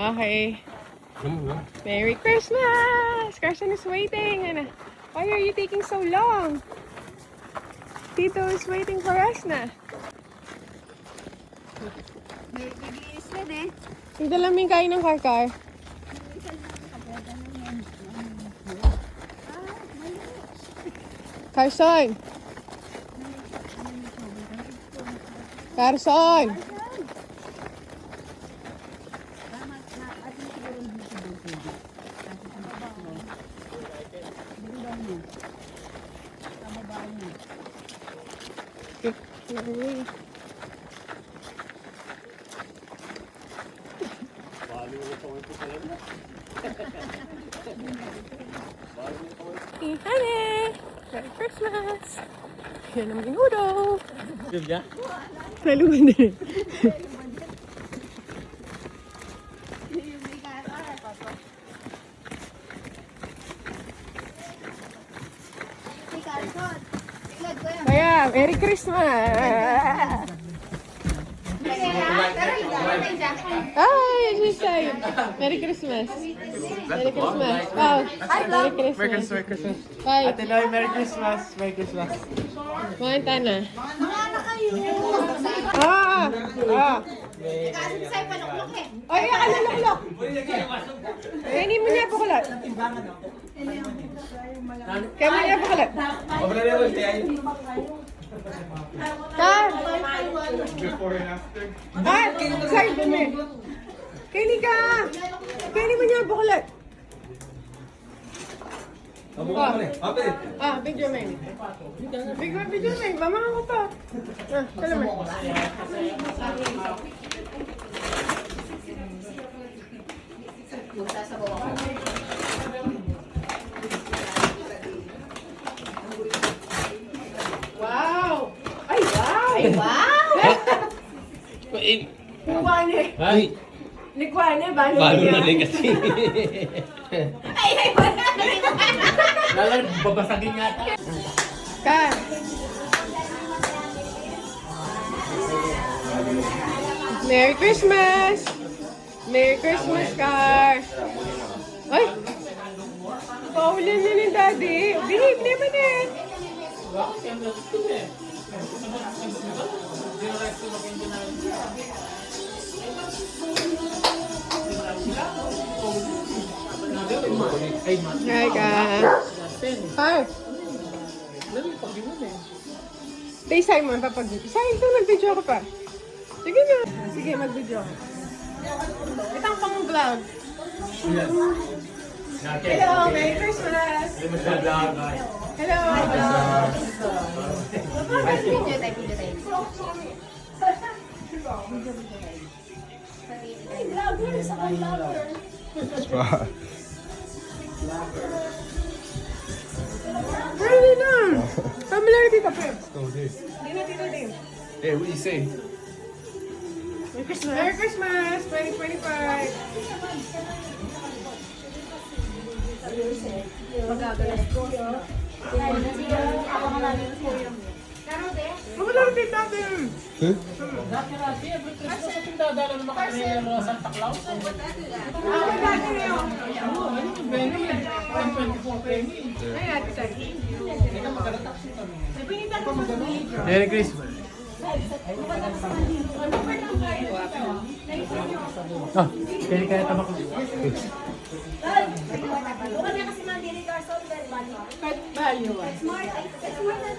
Okay. Merry Christmas! Carson is waiting. And, why are you taking so long? Tito is waiting for us na. May bibilis na eh. Ito lang yung kain ng karkar. Carson! Carson! Honey! Merry Christmas! Yan ang minudo! Diyan niya? Saluhan din. Kaya, Merry Christmas! Hi, Jisay! Merry Christmas! Merry Christmas! Wow! Merry Christmas! Merry Christmas, Merry Christmas. Bye! Ate Loy, Merry Christmas, Merry Christmas. Manta na. Mga anak kayo. Ah! Ah! Kasi sa'yo paluklok eh. Ay, akaluluklok! Kainin mo niya po kulat. Kaya mo niya po kulat. Kar! Before and after. Kar! Side mo niya. Kainin ka! Kainin mo niya po kulat. Ah, video main. Video main. Mama ko pa. Ah, salamat. Wow! Ay, wow! Ay, wow! Nikwane. Ay, Nikwane, balo balo na niya. rin kasi. Ay, wala. Lalang, babasagin nga ta. Kar! Merry Christmas! Merry Christmas, Kar! Ay! Paulan na ni Daddy. Behave naman eh. Hi, Kar! Kar! Tay, Simon, papag-video. Ito, mag-video ako pa. Sige na. Sige, mag-video ako. Ito ang pang-vlog. Hello, Merry Christmas! Hello! Video tayo, video tayo. Ay, vlogger sa vlogger. Ready na! Familiar dito, Pep. Dito. Hey, what do you say? Merry Christmas! Merry Christmas! 2025! Familiar dito, Pep. Ako dati na yun. Ay, ate tayo. Merry Christmas. Ah, kaya kaya tama ko. Bukan niya kasi mandiri Carson, very funny. Value. Smart, ay, smart na.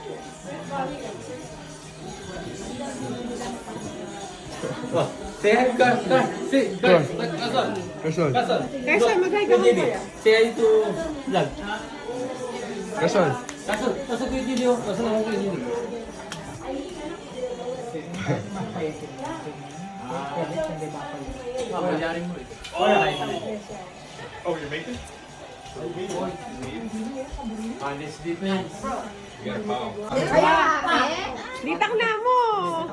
Oh, say hi, guys. Say, guys. Kason. Kaysa, mag-hi ka mo kaya. Say hi to vlog. Kason. Kason ko yung video. Kason ako ko yung video. Mayayarin mo eh. Oh, you're making? Honest defense. You got a foul. Kaya, ditak na mo.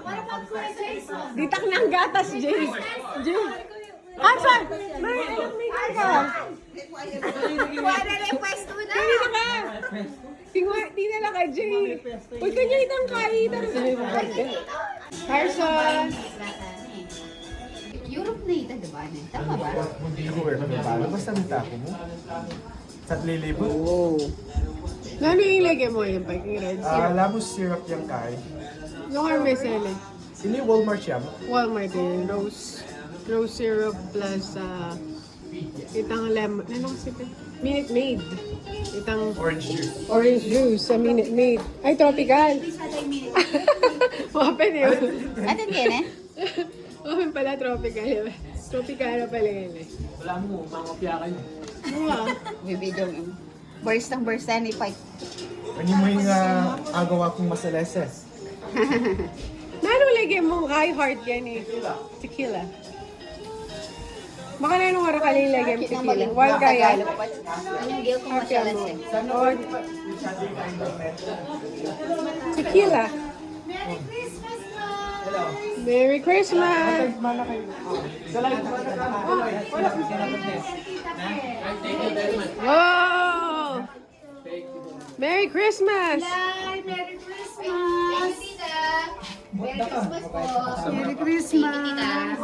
Para pag Kuya Jason. Ditak na ang gatas, Jay. Jay. Carson! May anak may ka. Wala na yung pwesto na. Kanina ka. Tinala ka, Jay. Huwag ka niya itang kahit. Carson! Europe na ito, diba? Tama ba? Nag-wear ka ba? Basta may tako mo. Sa lilibo. Oh. Ano yung ilagay mo yung baking red syrup? Labos syrup yung kay. Yung Armesele. Sili Walmart siya. Walmart din. Rose syrup plus itang lemon. Ano kasi ito? Minute Maid. Itang orange juice sa Minute Maid. Ay, tropical. Open yun. Atin yan eh? Open pala, tropical yun. Tropical pala yun eh. Wala mo, mangopya kayo. Wow. Bibidong yung burst ni Pike. Ano mo yung agawa kong masaleses? Nanong lagyan mo high heart yan eh. Tequila. Baka nanong oras ka lang lagyan tequila. One kaya. Anong gil kong masalas eh? Or tequila. Merry Christmas! Wow! Merry Christmas! Merry Christmas! Merry Christmas po! Merry Christmas!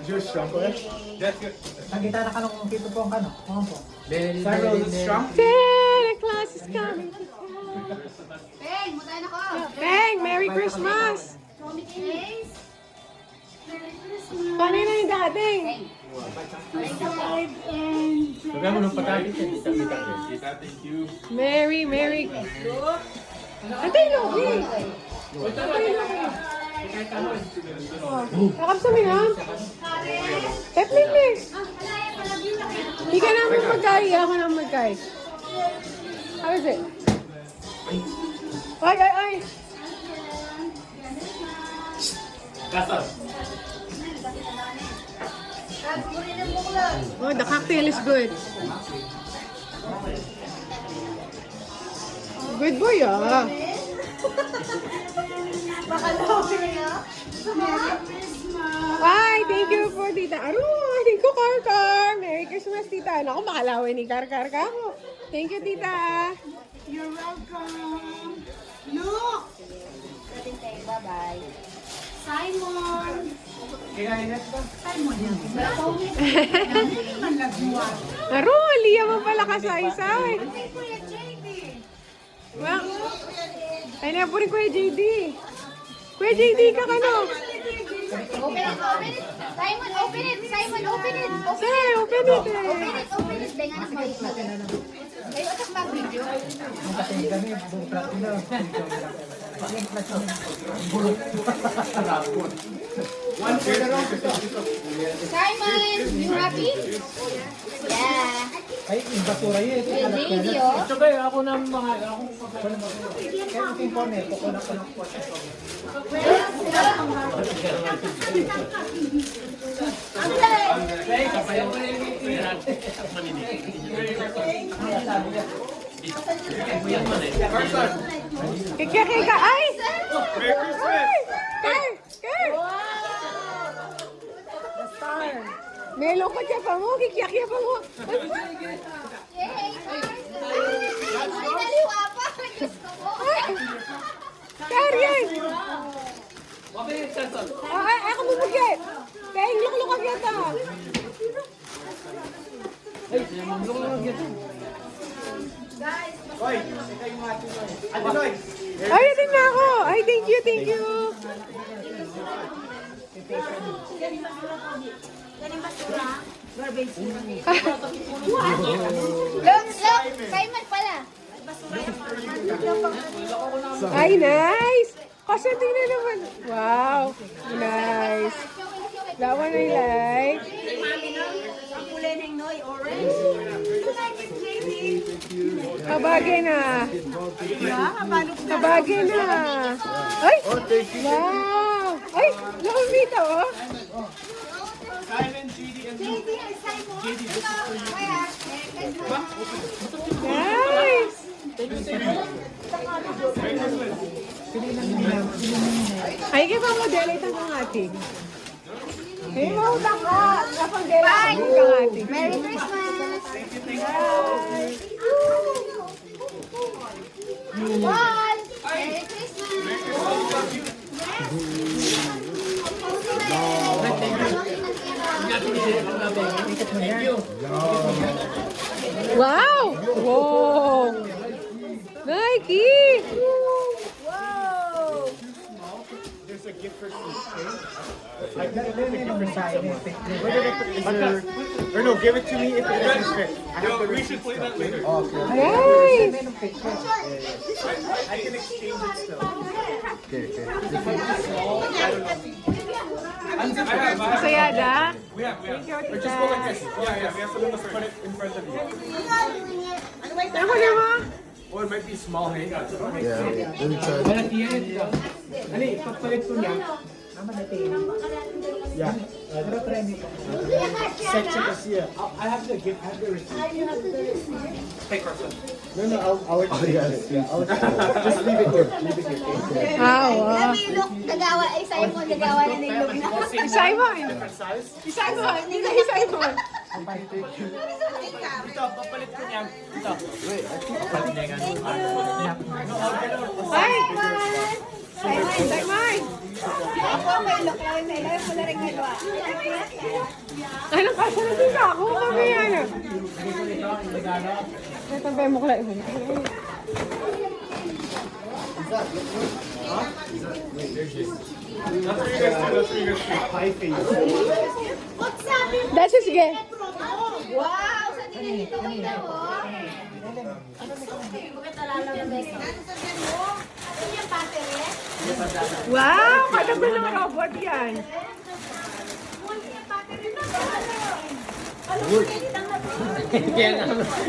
Juice strong po eh. That's good. Nakita na ka nung kito po ang kano. Mga po. Very strong. Santa Claus is coming to town. Peng, mutayin ako! Bang! Merry Christmas! Tommy Case! Merry Christmas! Paano na yung dating? Lagay mo nung pagkain siya. Tita, thank you. Merry. Antay, Loki! Kakap sa mga. Tetmin me. Hindi ka naman magkay. Ako naman magkay. How is it? Ay! Gasol. Oh, the cocktail is good. Good boy, ah. Ay, thank you for Tita Aru. Thank you, Karkar. Merry Christmas, Tita. Naku, makalawin ni Karkar ka ako. Thank you, Tita. You're welcome! Look! Bye-bye. Simon! Simon yan. Aru, liya mo pala kasay-say. Well, ay na po rin Kuya JD. Kuya JD ka kano? Open it! Simon, open it! Simon, open it! Say, open it eh. Open it! Dahil nga nakabalik. Ay, otak mag-video. Simon, you happy? Yeah. Ay, yung basura yun. Video. Ito kayo, ako na mga... Kaya yung informer, kukunan ko ng po. Kikya. Ay! Merry Christmas! Kay! May lukot siya pa mo, kikya pa mo. Yay! Ay, naliwa pa! Diyos ko po! Karian! Ay, ako bubugyan. Kaya luklukag yata. Oy, ikaw yung mga tuloy. Ate Loy! Ay, natin na ako. Ay, thank you. Look! Simon pala! Ay, nice. Kasi tingnan naman. Wow. Nice. That one I like. Kabagay na. Ay! Wow! Ay! Nakamita, oh. Nice! Ay, kaya pa model itang kangating. Ay, mautang ka. Kapag dela ang kangating. Merry Christmas! Paul! Merry Christmas! Wow! Wow! Nike! Wow! There's a gift for Steve. I got a gift for someone. Where did I put it? Or no, give it to me if it doesn't fit. We should play that later. Nice! I can exchange it still. Masaya na? We have. Or just go like this. Yeah. We have to put it in front of you. Ako na mo? Or it might be small, hey? Malaki yan. Ano, pagpalit ko niya. Yeah. Section is here. I have the gift. I have the receipt. Take person. No, I'll let you. Yeah, I'll let you. Just leave it here. Leave it here. Okay? Wow! Look, nagawa, Simon, nagawa na ng look na. Simon! Different size? Simon! Hindi na Simon! Ito, papalit ko niya. Ito. Hi! Simon! Ako, may look lang na ilaw mo na rin nagawa. Anong kasi nakita ako? Kami ano? Ito ba yung mukla? That's for you guys too. That's for you guys too. Pie face. That's it, sige. Wow! Sa tinilito ko na mo. Bakit alala ng best? Ano yung battery? Wow! Katabi ng robot yan.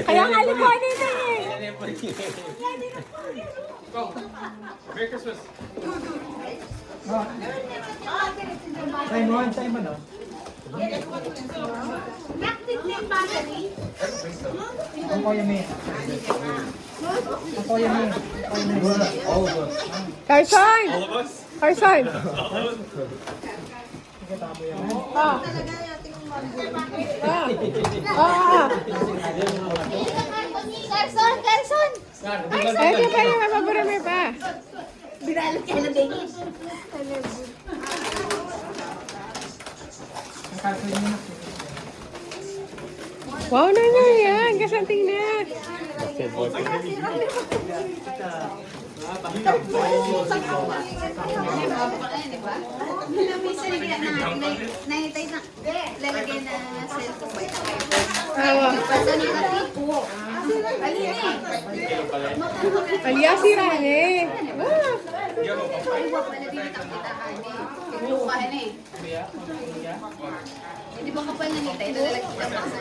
Kaya nga lipuanin na eh. Go. Merry Christmas. Simon, oh. Active na yung battery? Ang kuya mo. Ang kuya mo. All of us. Carson! All of us? Carson! Ah. Ah. Carson! Ito pa yung mapaparami pa. Binalot ka na din. Wow na nga yan. Kasanting na. Nahitay na. Lalagay na cellphone. Awa. Alias si Rane. Ah. Hindi ba kapal na nita? Ito lalagay kita pa sa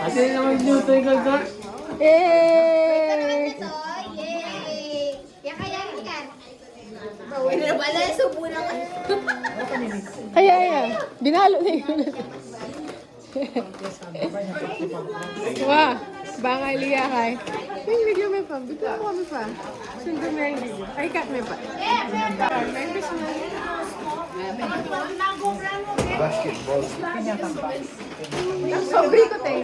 Ate naman luto yung gagawin. Eh. Yay! Kaya yan. Bawin na pala. Subo na ka. Kaya yan. Binalo na yun. Wah. Baka liya kay. May video may pa. Bito ako kami pa. Sundo na yung video. Ay, cut may pa. May Christmas. Basketball. Sobri ko tayo.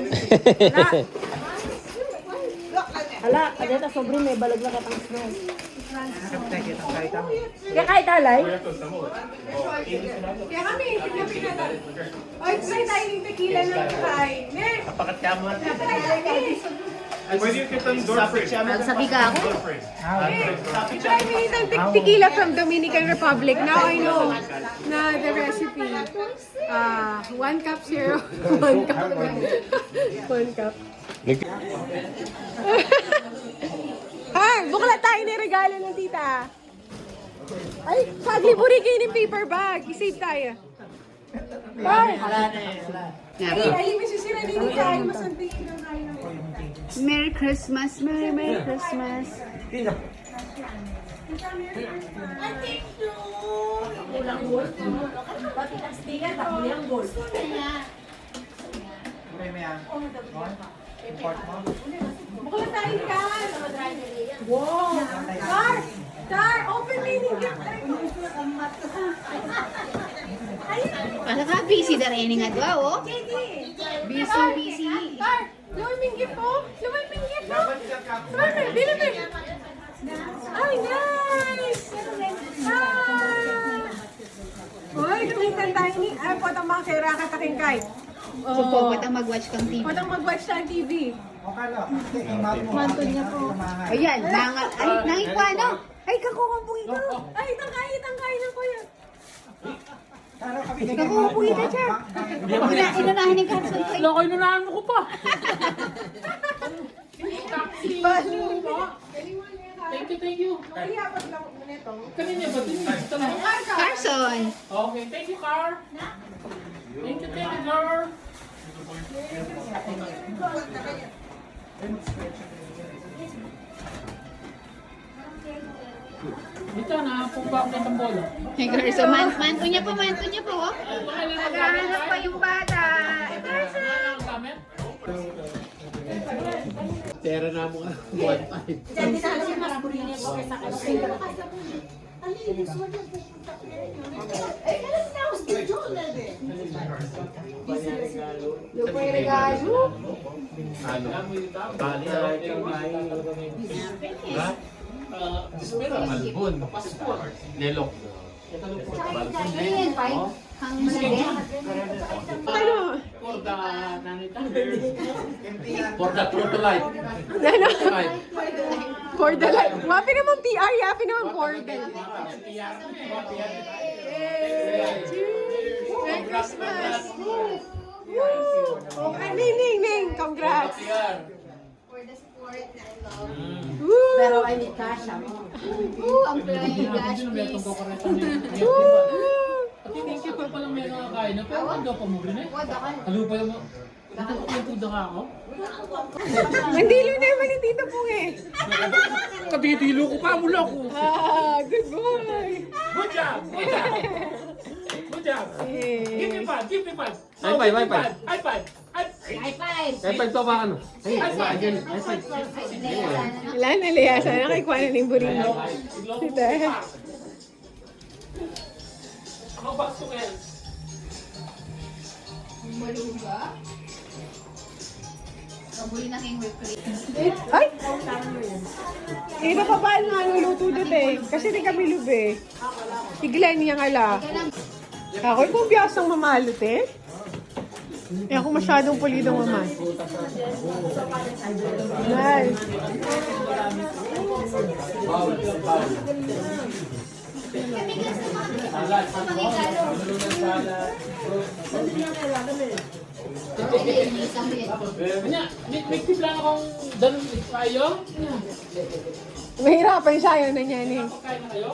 Ala, kadeta sobre may balag na katang snow. Kahit ang Kaya kahit alay, Kaya kami, pinapinatan. Ay, try tayo ng tequila ng kain. Pakat ka mo. Pwede yung kitang door fridge. Sabi ka ako? Try me ng tequila from Dominican Republic. Now I know na the recipe. 1 cup syrup. 1 cup. 1 cup. Ay, bukla tayo ng regalo ng tita. Ay, pagliburi kayo ng paper bag. I-save tayo. Ay! Ay, may sisira din tayo. Masantingin lang tayo ng Merry Christmas, Merry Christmas. bukla tayo kan. Wow! Tar! Tar! Open meaning gift. Para ka, busy na rin nga doon, oh. Busy. Tar! Luming gift po! Luming gift po! Luming! Dili ba? Ay, nice! Ah! Hoy, gamitan tayo ni... Ay, potang mga kay Raka Takingkay. So po, patang mag-watch kang TV. Potang mag-watch ng TV. Okay lang. Manto niya po. Ayan, nangit pa, ano? Ay, kakuha po ito. Ay, tangkay na ko yan. Kakuha po ito, siya. Inunahin ni Carson ko. Loko, inunahan mo ko pa. Thank you. Ihabag lang mo nito. Kanina ba? Ito na. Carson. Okay, thank you, Car. Thank you, Car. Dito na, pumbak na itong bola. Hey, Carson, manto niya po. Oh. Naghahanap pa yung bata. Carson. Ang gamit? Tera na mo ka. 1.5. Yung may regalo. Ano? Bali na lang yung ha? Malbon. Nelok. Ayan, fine. Hang malagay. Ano? For the nanita. For the light. Ano? For the life. Wapi naman PR, yapi naman for the life. Merry Christmas! Woo! Oh, Ning! Congrats! For the sport na I love. Woo! Pero I need cash, ah. Ang play, gosh, please. Thank you pa palang meron nga kain na. Pero ano pa mo rin eh? Wala ka. Halo pa yung... Nagkukuda ka ako? Mandilo na naman yung dito pong eh. Kabitilo ko pa mula ko. Good boy! Good job! Give me five! High five. High five. High five to ba ano? Wala na, Lea. Sana kay Kwan na ng burino. Dito eh. Ako bakso ko yan. Maluga. Kabuli na king whipped cream. Ay! Ito pa paano nga luluto dito eh. Kasi di kami lube. Tiglan niya nga la. Ako'y kung biyasang mamalot eh. Eh ako masyadong pulidong mamahal. Nice. Kanya, may tip lang akong dalawang tayo. Mahirapan siya yun na niya eh. Kain na kayo?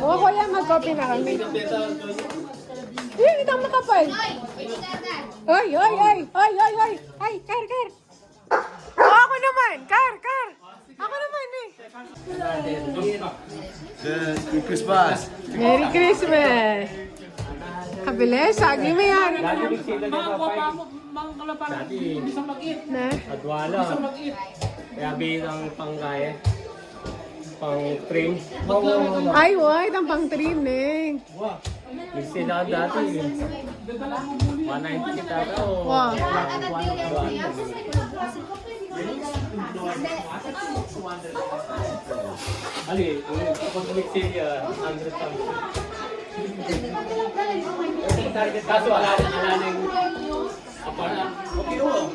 Oo, kuya, mag-copy na kami. Yan, itang makapal. Ay! Ay, Kar! Oh, ako naman! Kar! Ako naman eh! Merry Christmas! Merry Christmas! Kabilis, sagi mo yan. Mga kopa mo, mga kalaparan, hindi sa mag-eat. Na? Adwala. Hindi sa mag-eat. Kaya bilang pangkaya. Pang-trim. Ay, wait, ang pang-trim eh. Kasi na dati. 190 kita ka o Wow. Ali, kapag mixin niya, 100 something. Target kaso ala na yung apara. Okay ho.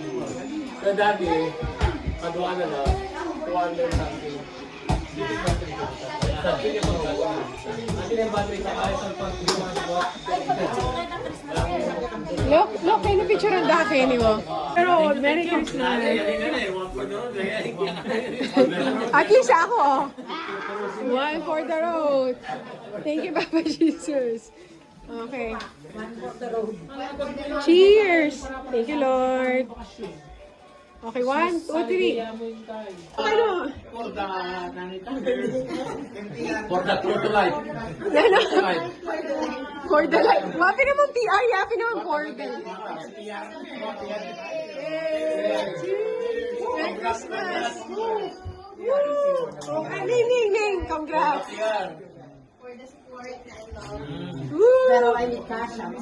Pero dati, kadwa na 200 something. Sabi niya pang gano'n. Atin yung battery sa kahit ang pag-iwan. Look, kayo na picture ang daki ni mo. Pero, Merry Christmas. At least ako, oh. One for the road. Thank you, Papa Jesus. Okay. Cheers! Thank you, Lord. Okay, 1, 2, 3. Ano? For the nanita. For the true life. Ano? For the life. Wapi naman PR, yapi naman for the life. Merry Christmas! Woo! Ning! Congrats! For the sport na I love. Woo! Pero I need cash, ah.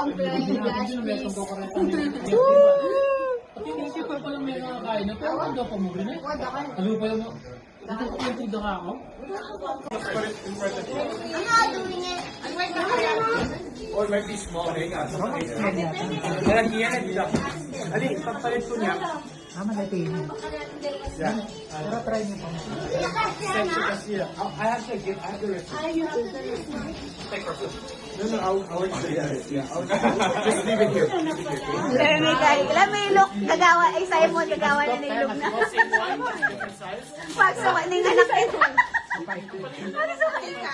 Ang play, gosh, please. Woo! Thank you pa palang meron nga kain na. Pero ano pa mo rin eh? Wala ka. Halo pa yung... Nagkukuda ka ako? I'm not doing it. Or might be small. Ali, pagpalit ko niya. Yeah. Pero try niyo pa. I have to give, I have to No, I'll yeah. Just leave it here. Alam mo yung look, gagawa, ay sa'yo mo, gagawa na na yung look na. Pagsawa na yung anak nito. Ano sa kanila?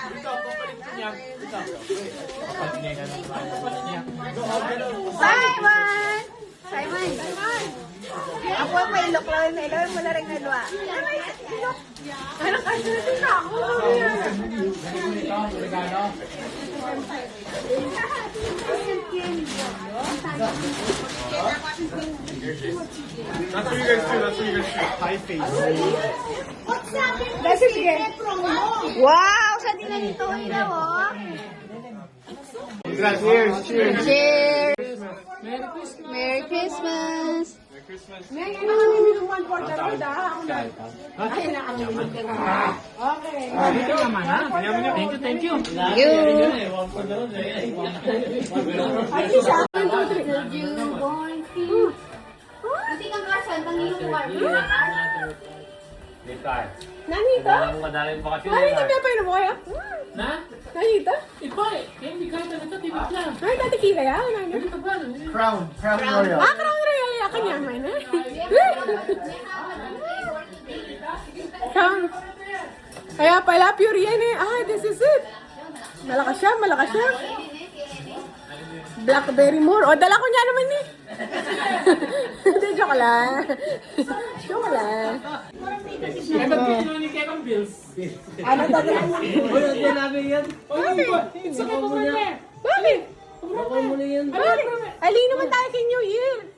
Simon! Simon! Ako ang may look lang, may look mo na rin nalwa. Ano kasi na ako? That's what you guys do. That's what you guys do. High face. That's it, yeah. Wow! Sa tinanito ina mo. Cheers. Cheers. Cheers! Merry Christmas! May ano kami minuman for the road, ha? Ako na. Ay, na kami minuman. Okay. Thank you. Ay, isa. Kasi kang Carson, pangilong mo Nanito? Madaling bakasyon. Nanito ba pa yun mo kaya? Na? Nanito? Iba eh. Kaya hindi kahit na ito, tibit lang. Ay, tatikila ya? Ano? Ito ba? Crown Royal. Ah, Crown Royal ya kanya man, ha? Crown. Kaya pala, pure yan eh. Ah, this is it. Malakas siya, malakas siya. Blackberry more. O, dala ko niya naman eh. Hindi, joke lang. Joke lang. Kaya nagkikino ni Kevin Bills. Ano talaga? Bakit? It's okay po na. Bakit? Ali naman tayo kay New Year.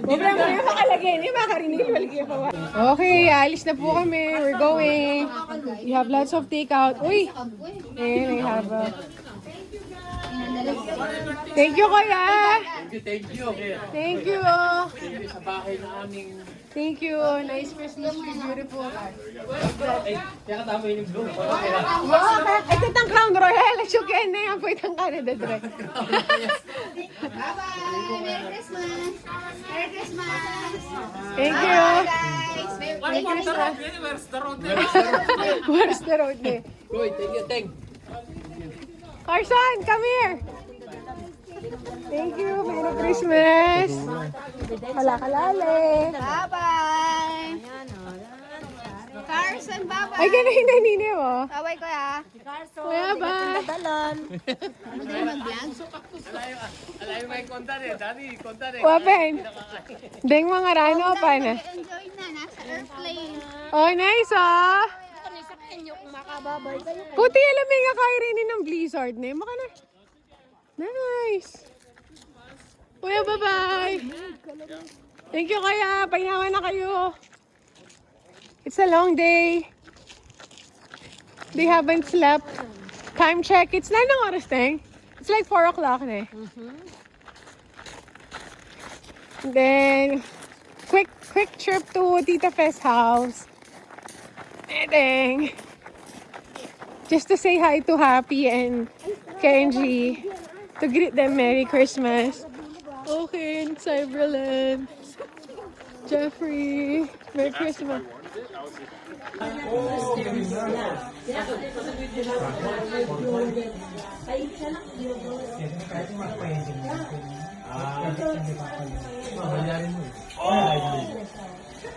Wala mo yung makalagay. Hindi makarinig. Okay, alis na po kami. We're going. We have lots of takeout. Uy! And we have Thank you, Kuya! Thank you. Thank you! Sa bahay na aming... Thank you! Nice Christmas tree. Beautiful. Kaya katama yun yung blue. Wow! Ito itang Crown Royal. Chukin na yan po itang Canada Dre. Bye-bye! Merry Christmas! Merry Christmas! Thank you! Guys! Merry Christmas! Where's the road? Where's the road eh? Roy, thank you. Carson, come here! Thank you! Merry Christmas! Kalakalale! Bye-bye! Carson, bye-bye! Ay, ganun na nini mo. Bye-bye, Kuya! Kuya, bye! Madali mag-vlog? Alay may konta rin. Dani, konta rin. Wapen! Deng mga rano pa na. Enjoy na, nasa airplane. Oh, nice oh! Kami sa kanyo kung makababay kayo. Puti alam nga kayo rin ng blizzard na. Maka na. Nice! Kuya, bye-bye! Thank you, Kuya! Painawan na kayo. It's a long day. They haven't slept. Time check. It's 9 ng oras, Teng. It's like 4 o'clock na eh. And then, quick trip to Tita Fest house. And then, just to say hi to Happy and Kenji. To greet them Merry Christmas. Okay, and Cyberland. Jeffrey, Merry Christmas.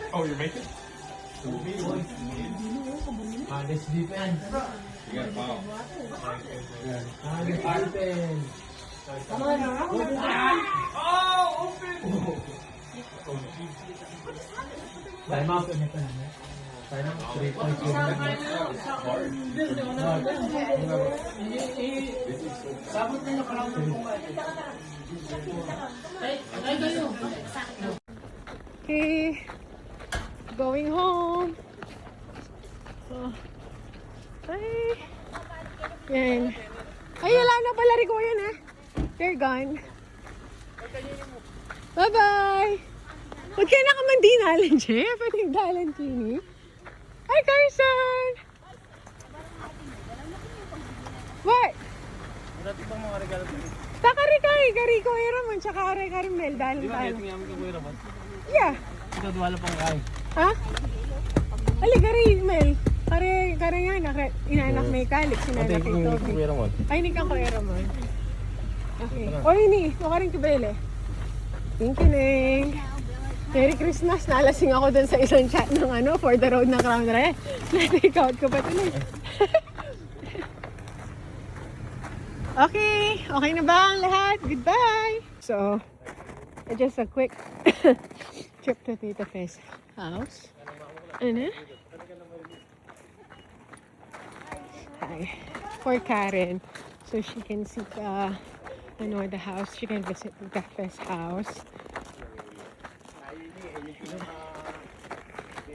Oh, you're making? This depends. You got a pile. Dahil mga pinito na. Dahil mga 3.2. Sabot na nyo parang Okay, going home. Oh. Ay. Yan. Ay, wala na pala Rico yun ha. They're gone. Bye-bye! Huwag kayo nakamandinalan, Jeff. Panigdalan, Chini. Hi, Carson! What? Dati bang mga regalo ko? Takari-kari, Kariko, Eraman, tsaka Karimel, dalang tayo. Tingnan mo ko naman. Yeah. Ito wala pang kay. Ha? Ali, Karimel. Kare nga, inanak may kalik, sinanak kay Toby. naman. Ay, hindi ka ko Eraman. Okay. O, ini, mukha rin kibele. Thank you, Neng. Merry Christmas. Nalasing ako dun sa isang chat ng For the Road ng Crown Re. Na-take out ko pa tuloy. Okay. Okay na ba ang lahat? Goodbye. So, just a quick trip to Tita Fez house. Ano? Hi. For Karen. So she can see the house. She can visit Tita Fez house.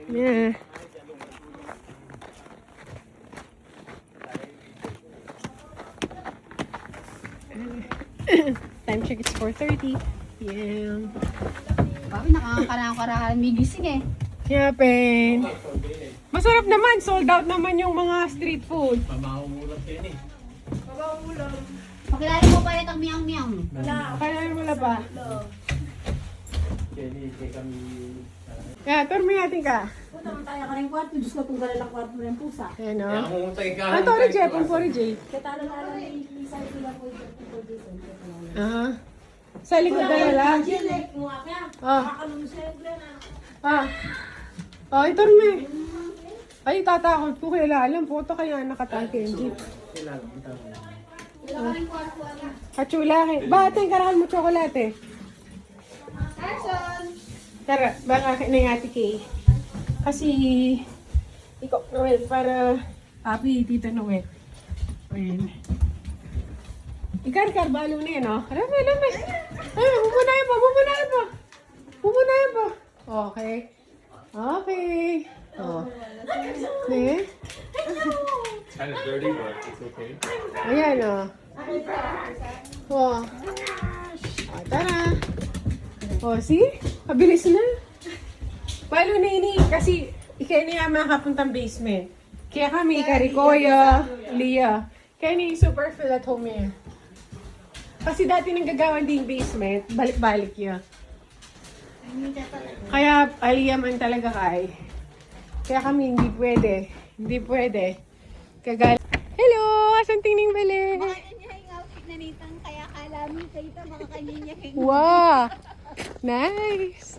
Yeah. Time check, it's 4:30 p.m. Bakit nakakarahan may gising eh. Yeah, Pen. Masarap naman. Sold out naman yung mga street food. Mamahumulat din eh. Pakilala mo pa rin ang miyang-miyang. Kaya wala pa. Kenny, kami... Yeah, turmi natin ka. Punta man tayo ka rin kwarto. Diyos ko kung gano'n lang kwarto ng pusa. Ayan o. Namumutay ka. Ang tori Jeff, ang tori Jay. Kaya talo-talo na yung isa sila po yung Jason. Ah. Sa likod na lang. Mukha kaya. Ah. Kakalong siyempre na. Ah. Oh, ito rin. Ay, tatakot ko. Kaya alam po ito kaya nakatangke yung jeep. Kachula. Bakit karahan mo tsokolate? Tara, baka na yung ate Kay. Kasi, ikaw, Noel, para papi, tita Noel. Ayan. Ikar-kar, balo na yan, oh. Alam. Ay, pupunayan pa. Pupunayan pa. Okay. Okay. Oh. Ne? Kind of dirty, but it's okay. Ayan, oh. Oh. Oh, tara. Oh, see? Kabilis na. Palo na ini, kasi ikay niya makapuntang basement. Kaya kami, Karikoya, Leah. Kaya ni super feel at home niya. Kasi dati nang gagawan din basement, balik-balik yun. Kaya Aliyah man talaga kay. Kaya kami hindi pwede. Kagal. Hello! Asan tingning bali? Baka niya yung outfit na nitang kaya kalamin kayo ito, baka kanya niya Wow! Nice!